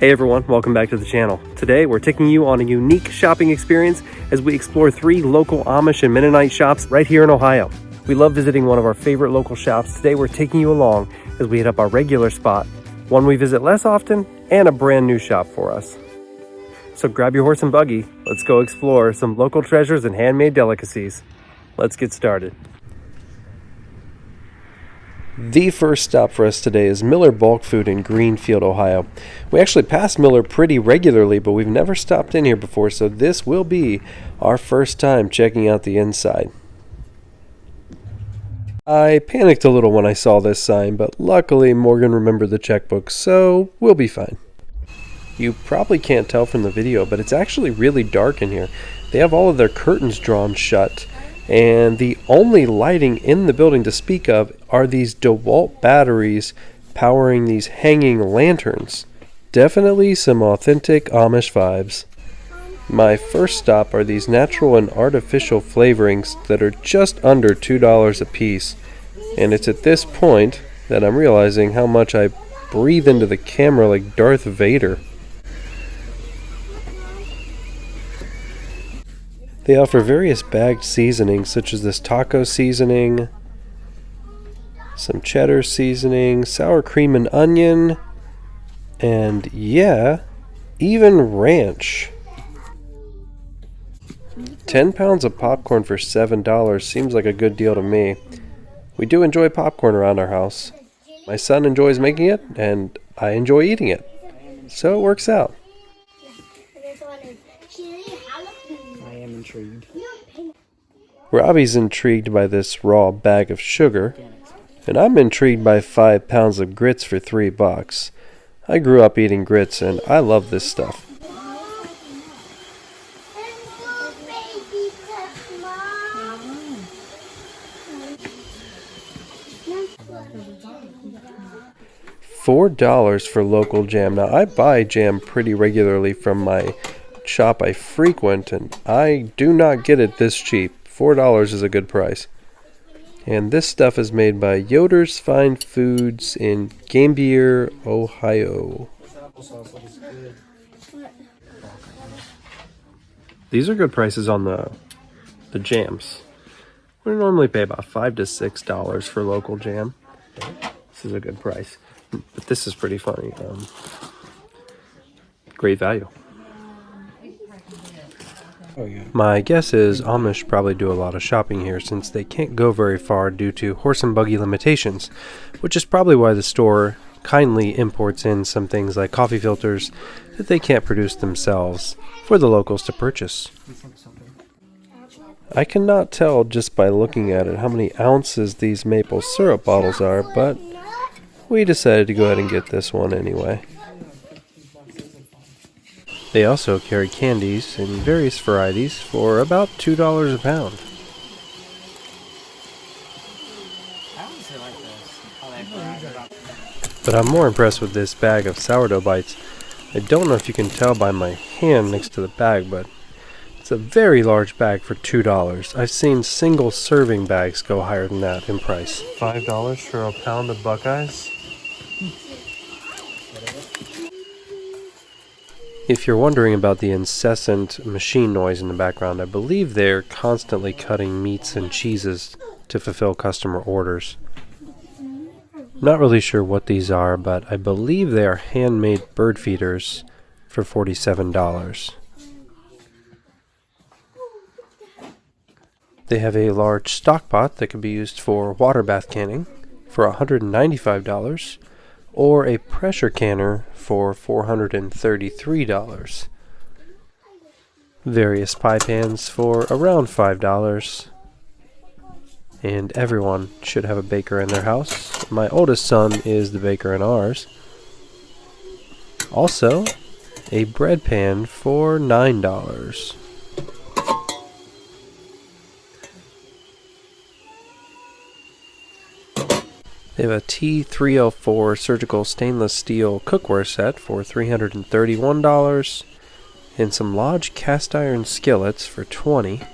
Hey everyone, welcome back to the channel. Today we're taking you on a unique shopping experience as we explore 3 local Amish and Mennonite shops right here in Ohio. We love visiting one of our favorite local shops. Today we're taking you along as we hit up our regular spot, one we visit less often, and a brand new shop for us. So grab your horse and buggy, let's go explore some local treasures and handmade delicacies. Let's get started. The first stop for us today is Miller Bulk Food in Greenfield, Ohio. We actually pass Miller pretty regularly, but we've never stopped in here before, so this will be our first time checking out the inside. I panicked a little when I saw this sign, but luckily Morgan remembered the checkbook, so we'll be fine. You probably can't tell from the video, but it's actually really dark in here. They have all of their curtains drawn shut, and the only lighting in the building to speak of are these DeWalt batteries powering these hanging lanterns. Definitely some authentic Amish vibes. My first stop are these natural and artificial flavorings that are just under $2 a piece, and it's at this point that I'm realizing how much I breathe into the camera like Darth Vader. They offer various bagged seasonings such as this taco seasoning, some cheddar seasoning, sour cream and onion, and yeah, even ranch. 10 pounds of popcorn for $7 seems like a good deal to me. We do enjoy popcorn around our house. My son enjoys making it, and I enjoy eating it. So it works out. I am intrigued. Robbie's intrigued by this raw bag of sugar, and I'm intrigued by 5 pounds of grits for $3. I grew up eating grits, and I love this stuff. $4 for local jam. Now, I buy jam pretty regularly from my shop I frequent, and I do not get it this cheap. $4 is a good price. And this stuff is made by Yoder's Fine Foods in Gambier, Ohio. These are good prices on the jams. We normally pay about $5 to $6 for local jam. This is a good price. But this is pretty funny. Great value. Oh, yeah. My guess is Amish probably do a lot of shopping here since they can't go very far due to horse and buggy limitations, which is probably why the store kindly imports in some things like coffee filters that they can't produce themselves for the locals to purchase. I cannot tell just by looking at it how many ounces these maple syrup bottles are, but we decided to go ahead and get this one anyway. They also carry candies in various varieties for about $2 a pound. But I'm more impressed with this bag of sourdough bites. I don't know if you can tell by my hand next to the bag, but it's a very large bag for $2. I've seen single serving bags go higher than that in price. $5 for a pound of Buckeyes? If you're wondering about the incessant machine noise in the background, I believe they're constantly cutting meats and cheeses to fulfill customer orders. Not really sure what these are, but I believe they are handmade bird feeders for $47. They have a large stock pot that can be used for water bath canning for $195. Or a pressure canner for $433. Various pie pans for around $5. And everyone should have a baker in their house. My oldest son is the baker in ours. Also, a bread pan for $9. They have a T304 surgical stainless steel cookware set for $331 and some Lodge cast iron skillets for $20.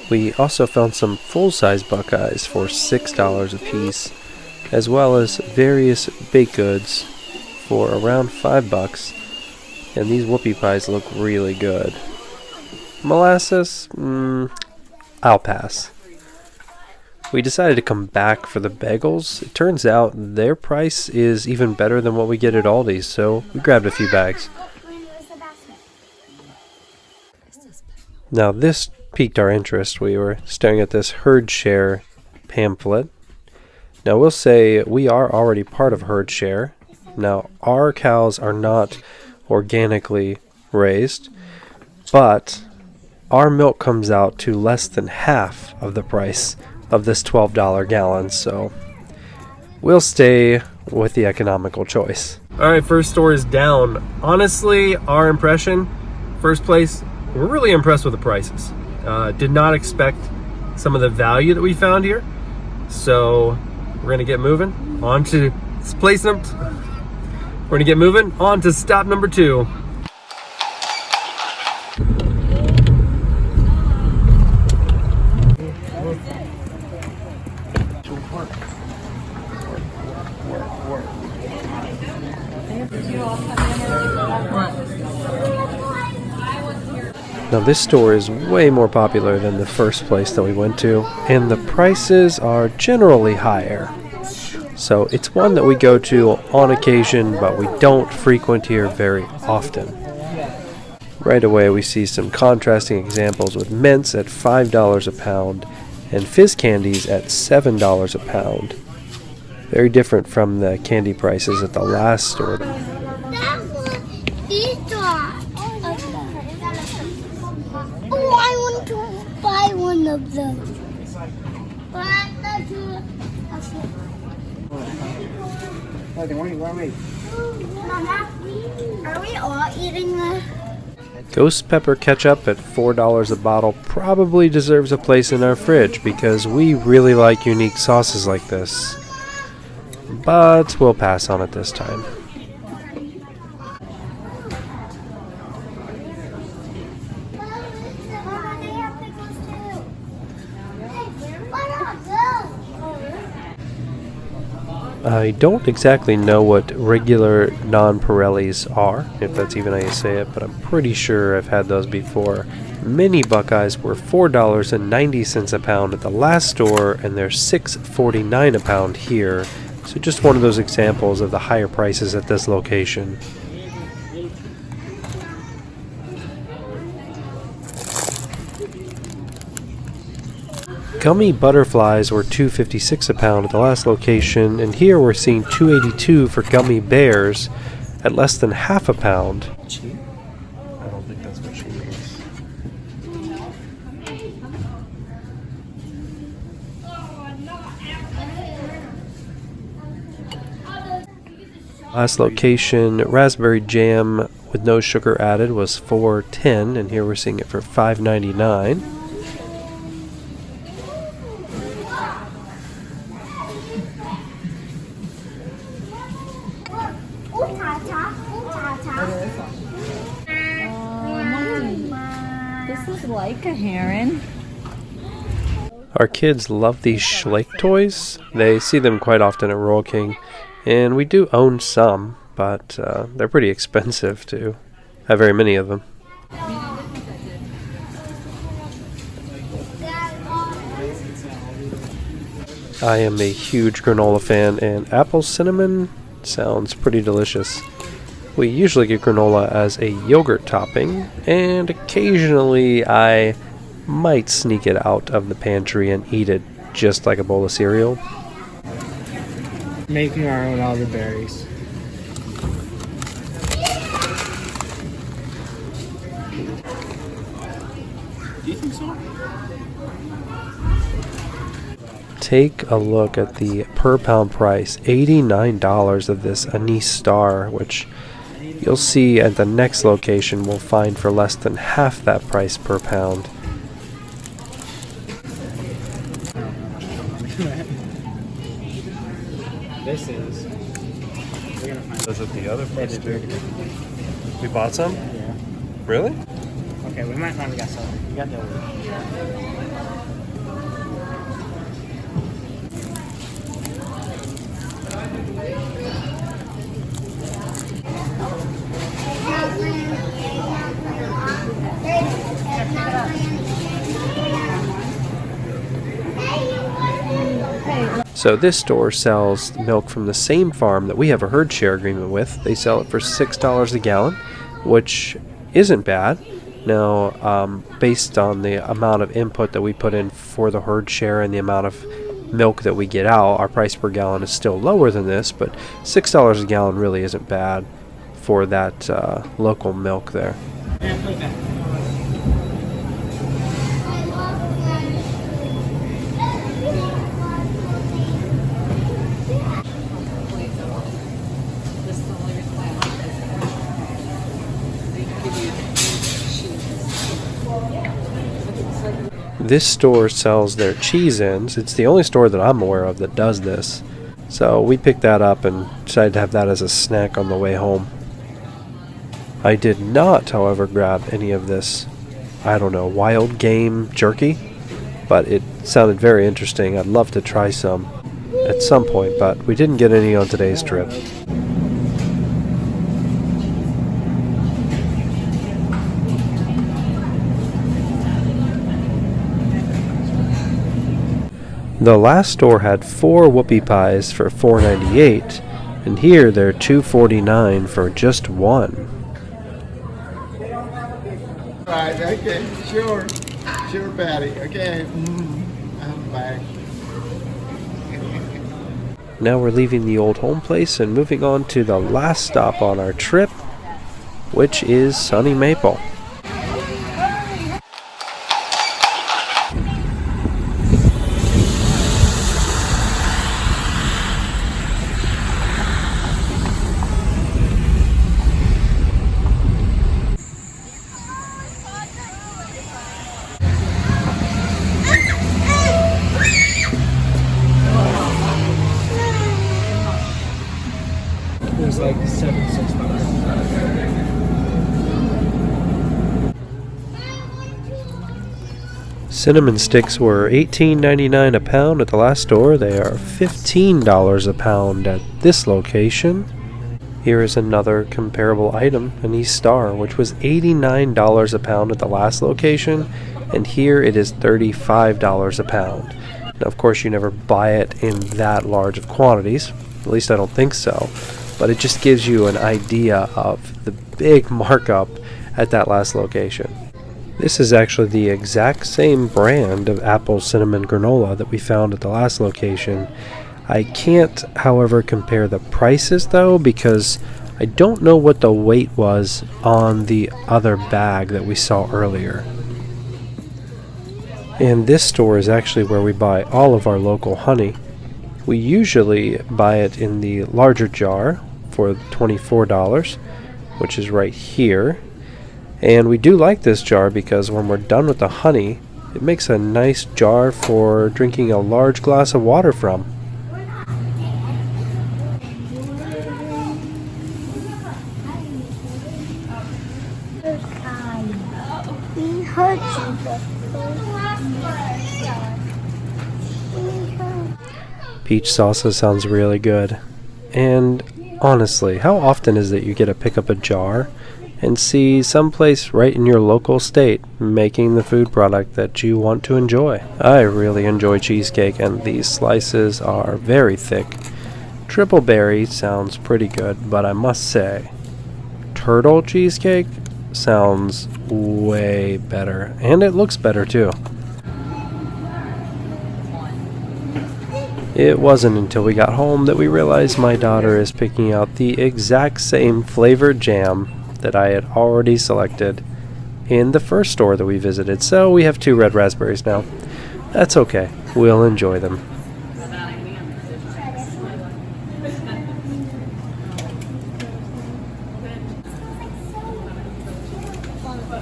We also found some full-size Buckeyes for $6 a piece, as well as various baked goods for around $5. And these whoopie pies look really good. Molasses? I'll pass. We decided to come back for the bagels. It turns out their price is even better than what we get at Aldi's, so we grabbed a few bags. Now this piqued our interest. We were staring at this herd share pamphlet. Now we'll say we are already part of herd share. Now our cows are not organically raised, but our milk comes out to less than half of the price of this $12 gallon, so we'll stay with the economical choice. Alright, first store is down. Honestly, our impression, first place, we're really impressed with the prices. Did not expect some of the value that we found here, so we're gonna get moving on to place number. We're gonna get moving on to stop number 2. Now this store is way more popular than the first place that we went to, and the prices are generally higher. So it's one that we go to on occasion, but we don't frequent here very often. Right away we see some contrasting examples with mints at $5 a pound and fizz candies at $7 a pound. Very different from the candy prices at the last store. Oh, I want to buy one of them. Mama, are we all eating the... Ghost pepper ketchup at $4 a bottle probably deserves a place in our fridge because we really like unique sauces like this. But we'll pass on it this time. I don't exactly know what regular non-Pirellis are, if that's even how you say it, but I'm pretty sure I've had those before. Mini Buckeyes were $4.90 a pound at the last store, and they're $6.49 a pound here. So just one of those examples of the higher prices at this location. Gummy butterflies were $2.56 a pound at the last location, and here we're seeing $2.82 for gummy bears at less than half a pound. I don't think that's what she means. Last location, raspberry jam with no sugar added was $4.10, and here we're seeing it for $5.99. This is like a heron. Our kids love these Schleich toys. They see them quite often at Royal King, and we do own some, but they're pretty expensive to have very many of them. I am a huge granola fan, and apple cinnamon sounds pretty delicious. We usually get granola as a yogurt topping, and occasionally I might sneak it out of the pantry and eat it just like a bowl of cereal. Making our own elderberries. Do you think so? Take a look at the per pound price, $89 of this anise star, which you'll see at the next location we'll find for less than half that price per pound. This is. We're gonna find. Is it the other place too? We bought some? Yeah. Really? Okay. Okay, we might not have got celery. You got the other one. So this store sells milk from the same farm that we have a herd share agreement with. They sell it for $6 a gallon, which isn't bad. Now, based on the amount of input that we put in for the herd share and the amount of milk that we get out, our price per gallon is still lower than this, but $6 a gallon really isn't bad for that local milk there. This store sells their cheese ends. It's the only store that I'm aware of that does this. So we picked that up and decided to have that as a snack on the way home. I did not, however, grab any of this, I don't know, wild game jerky, but it sounded very interesting. I'd love to try some at some point, but we didn't get any on today's trip. The last store had 4 whoopie pies for $4.98, and here they're $2.49 for just one. Right, okay, sure, Patty, okay, I'm back. Now we're leaving the old home place and moving on to the last stop on our trip, which is Sunny Maple. It was like $7.65. Cinnamon sticks were $18.99 a pound at the last store. They are $15 a pound at this location. Here is another comparable item, an East Star, which was $89 a pound at the last location, and here it is $35 a pound. Now, of course, you never buy it in that large of quantities, at least I don't think so, but it just gives you an idea of the big markup at that last location. This is actually the exact same brand of apple cinnamon granola that we found at the last location. I can't, however, compare the prices though, because I don't know what the weight was on the other bag that we saw earlier. And this store is actually where we buy all of our local honey. We usually buy it in the larger jar for $24, which is right here. And we do like this jar because when we're done with the honey, it makes a nice jar for drinking a large glass of water from. We hurt you. Peach salsa sounds really good. And honestly, how often is it you get to pick up a jar and see someplace right in your local state making the food product that you want to enjoy? I really enjoy cheesecake, and these slices are very thick. Triple berry sounds pretty good, but I must say, turtle cheesecake sounds way better, and it looks better too. It wasn't until we got home that we realized my daughter is picking out the exact same flavored jam that I had already selected in the first store that we visited, so we have 2 red raspberries now. That's okay, we'll enjoy them.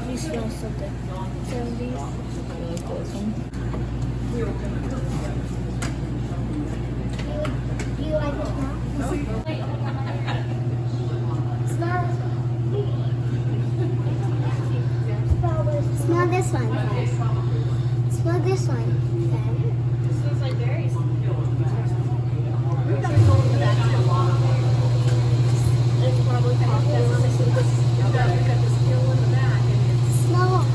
You smell something. Do you like the smell? Smells. this one. Smell this one. Smell.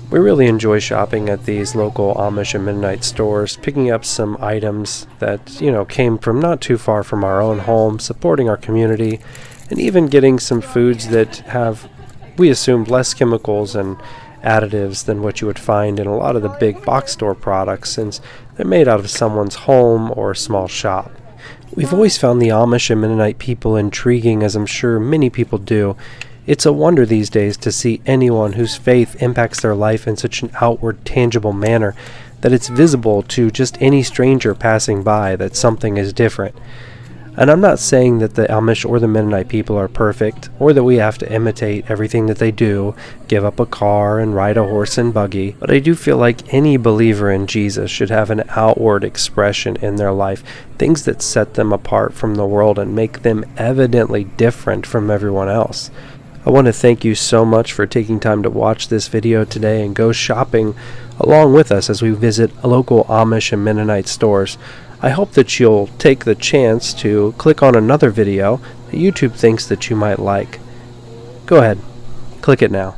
We really enjoy shopping at these local Amish and Mennonite stores, picking up some items that, came from not too far from our own home, supporting our community, and even getting some foods that have, we assume, less chemicals and additives than what you would find in a lot of the big box store products, since they're made out of someone's home or small shop. We've always found the Amish and Mennonite people intriguing, as I'm sure many people do. It's a wonder these days to see anyone whose faith impacts their life in such an outward, tangible manner that it's visible to just any stranger passing by that something is different. And I'm not saying that the Amish or the Mennonite people are perfect, or that we have to imitate everything that they do, give up a car and ride a horse and buggy, but I do feel like any believer in Jesus should have an outward expression in their life, things that set them apart from the world and make them evidently different from everyone else. I want to thank you so much for taking time to watch this video today and go shopping along with us as we visit local Amish and Mennonite stores. I hope that you'll take the chance to click on another video that YouTube thinks that you might like. Go ahead, click it now.